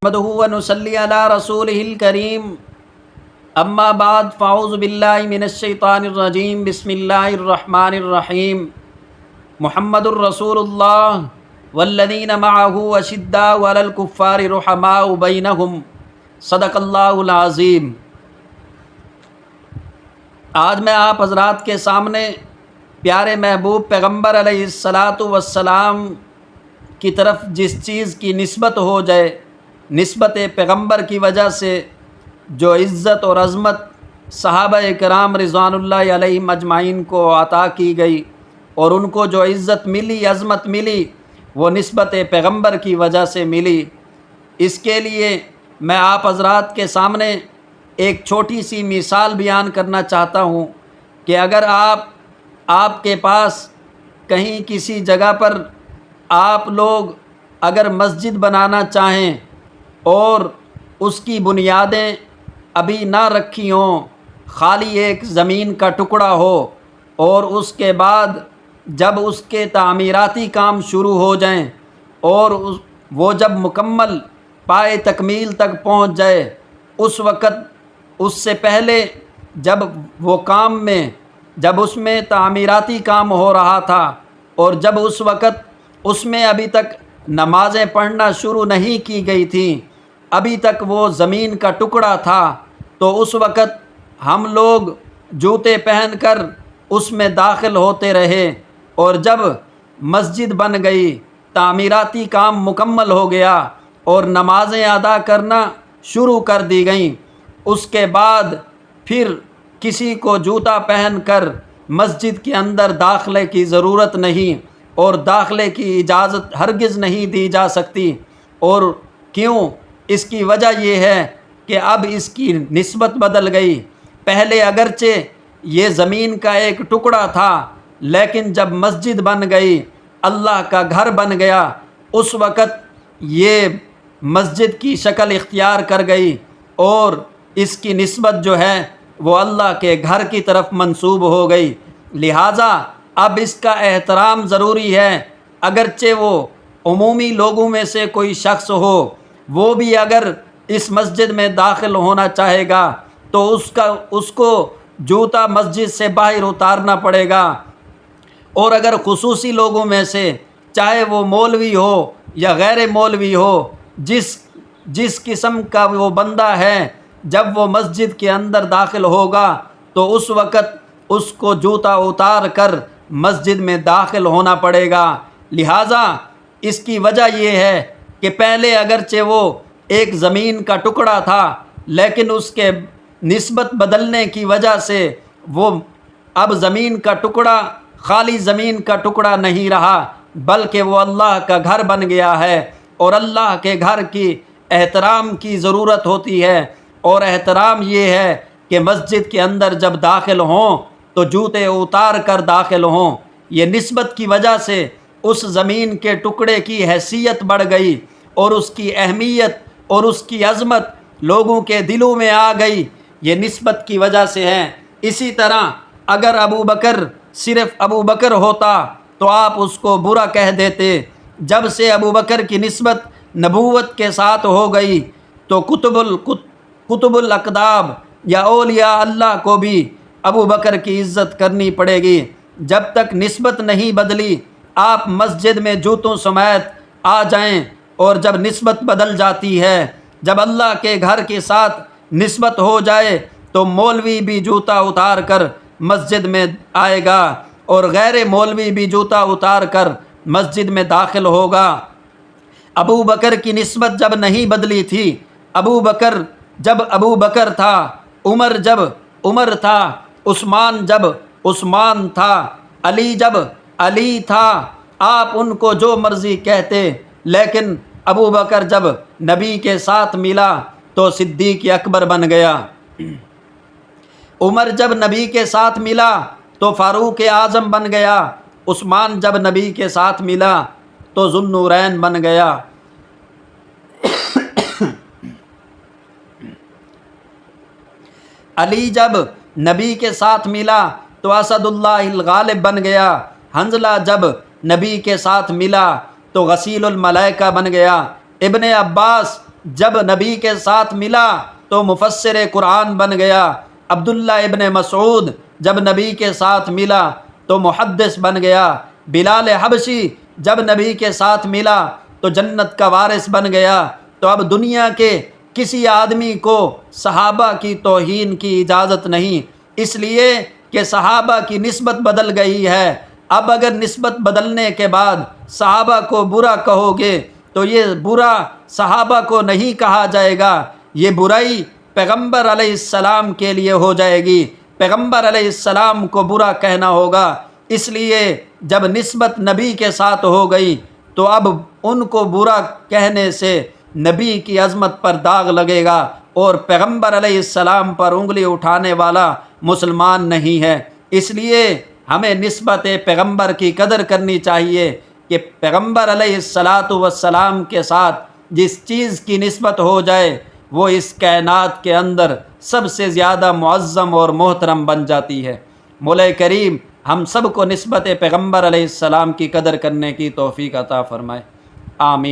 نحمده ونصلي على رسوله الكريم اما بعد فاعوذ باللہ من الشیطان الرجیم بسم اللہ الرحمن الرحیم محمد الرسول اللہ والذین معه اشداء علی الکفار رحماء بینہم صدق اللہ العظیم۔ آج میں آپ حضرات کے سامنے پیارے محبوب پیغمبر علیہ الصلاۃ والسلام کی طرف جس چیز کی نسبت ہو جائے، نسبت پیغمبر کی وجہ سے جو عزت اور عظمت صحابہ کرام رضوان اللہ علیہم اجمعین کو عطا کی گئی اور ان کو جو عزت ملی، عظمت ملی، وہ نسبت پیغمبر کی وجہ سے ملی۔ اس کے لیے میں آپ حضرات کے سامنے ایک چھوٹی سی مثال بیان کرنا چاہتا ہوں کہ اگر آپ کے پاس کہیں کسی جگہ پر آپ لوگ اگر مسجد بنانا چاہیں اور اس کی بنیادیں ابھی نہ رکھی ہوں، خالی ایک زمین کا ٹکڑا ہو، اور اس کے بعد جب اس کے تعمیراتی کام شروع ہو جائیں اور وہ جب مکمل پائے تکمیل تک پہنچ جائے، اس وقت اس سے پہلے جب وہ کام میں جب اس میں تعمیراتی کام ہو رہا تھا اور جب اس وقت اس میں ابھی تک نمازیں پڑھنا شروع نہیں کی گئی تھیں، ابھی تک وہ زمین کا ٹکڑا تھا، تو اس وقت ہم لوگ جوتے پہن کر اس میں داخل ہوتے رہے، اور جب مسجد بن گئی، تعمیراتی کام مکمل ہو گیا اور نمازیں ادا کرنا شروع کر دی گئیں، اس کے بعد پھر کسی کو جوتا پہن کر مسجد کے اندر داخلے کی ضرورت نہیں اور داخلے کی اجازت ہرگز نہیں دی جا سکتی۔ اور کیوں؟ اس کی وجہ یہ ہے کہ اب اس کی نسبت بدل گئی۔ پہلے اگرچہ یہ زمین کا ایک ٹکڑا تھا، لیکن جب مسجد بن گئی، اللہ کا گھر بن گیا، اس وقت یہ مسجد کی شکل اختیار کر گئی اور اس کی نسبت جو ہے وہ اللہ کے گھر کی طرف منسوب ہو گئی۔ لہٰذا اب اس کا احترام ضروری ہے۔ اگرچہ وہ عمومی لوگوں میں سے کوئی شخص ہو، وہ بھی اگر اس مسجد میں داخل ہونا چاہے گا تو اس کو جوتا مسجد سے باہر اتارنا پڑے گا، اور اگر خصوصی لوگوں میں سے چاہے وہ مولوی ہو یا غیر مولوی ہو، جس قسم کا وہ بندہ ہے، جب وہ مسجد کے اندر داخل ہوگا تو اس وقت اس کو جوتا اتار کر مسجد میں داخل ہونا پڑے گا۔ لہٰذا اس کی وجہ یہ ہے کہ پہلے اگرچہ وہ ایک زمین کا ٹکڑا تھا، لیکن اس کے نسبت بدلنے کی وجہ سے وہ اب زمین کا ٹکڑا خالی زمین کا ٹکڑا نہیں رہا، بلکہ وہ اللہ کا گھر بن گیا ہے، اور اللہ کے گھر کی احترام کی ضرورت ہوتی ہے، اور احترام یہ ہے کہ مسجد کے اندر جب داخل ہوں تو جوتے اتار کر داخل ہوں۔ یہ نسبت کی وجہ سے اس زمین کے ٹکڑے کی حیثیت بڑھ گئی اور اس کی اہمیت اور اس کی عظمت لوگوں کے دلوں میں آ گئی، یہ نسبت کی وجہ سے ہے۔ اسی طرح اگر ابو بکر صرف ابو بکر ہوتا تو آپ اس کو برا کہہ دیتے۔ جب سے ابو بکر کی نسبت نبوت کے ساتھ ہو گئی تو قطب الاقطاب یا اولیاء اللہ کو بھی ابو بکر کی عزت کرنی پڑے گی۔ جب تک نسبت نہیں بدلی، آپ مسجد میں جوتوں سمیت آ جائیں، اور جب نسبت بدل جاتی ہے، جب اللہ کے گھر کے ساتھ نسبت ہو جائے تو مولوی بھی جوتا اتار کر مسجد میں آئے گا اور غیر مولوی بھی جوتا اتار کر مسجد میں داخل ہوگا۔ ابو بکر کی نسبت جب نہیں بدلی تھی، ابو بکر جب ابو بکر تھا، عمر جب عمر تھا، عثمان جب عثمان تھا، علی جب علی تھا، آپ ان کو جو مرضی کہتے، لیکن ابو بکر جب نبی کے ساتھ ملا تو صدیق اکبر بن گیا۔ عمر جب نبی کے ساتھ ملا تو فاروق اعظم بن گیا۔ عثمان جب نبی کے ساتھ ملا تو ذو النورین بن گیا۔ علی جب نبی کے ساتھ ملا تو اسد اللہ الغالب بن گیا۔ حنظلہ جب نبی کے ساتھ ملا تو غسیل الملائکہ بن گیا۔ ابن عباس جب نبی کے ساتھ ملا تو مفسر قرآن بن گیا، عبداللہ ابن مسعود جب نبی کے ساتھ ملا تو محدث بن گیا، بلال حبشی جب نبی کے ساتھ ملا تو جنت کا وارث بن گیا۔ تو اب دنیا کے کسی آدمی کو صحابہ کی توہین کی اجازت نہیں، اس لیے کہ صحابہ کی نسبت بدل گئی ہے۔ اب اگر نسبت بدلنے کے بعد صحابہ کو برا کہو گے تو یہ برا صحابہ کو نہیں کہا جائے گا، یہ برائی پیغمبر علیہ السلام کے لیے ہو جائے گی، پیغمبر علیہ السلام کو برا کہنا ہوگا۔ اس لیے جب نسبت نبی کے ساتھ ہو گئی تو اب ان کو برا کہنے سے نبی کی عظمت پر داغ لگے گا، اور پیغمبر علیہ السلام پر انگلی اٹھانے والا مسلمان نہیں ہے۔ اس لیے ہمیں نسبت پیغمبر کی قدر کرنی چاہیے کہ پیغمبر علیہ السلام کے ساتھ جس چیز کی نسبت ہو جائے وہ اس کائنات کے اندر سب سے زیادہ معظم اور محترم بن جاتی ہے۔ مولا کریم ہم سب کو نسبت پیغمبر علیہ السلام کی قدر کرنے کی توفیق عطا فرمائے، آمین۔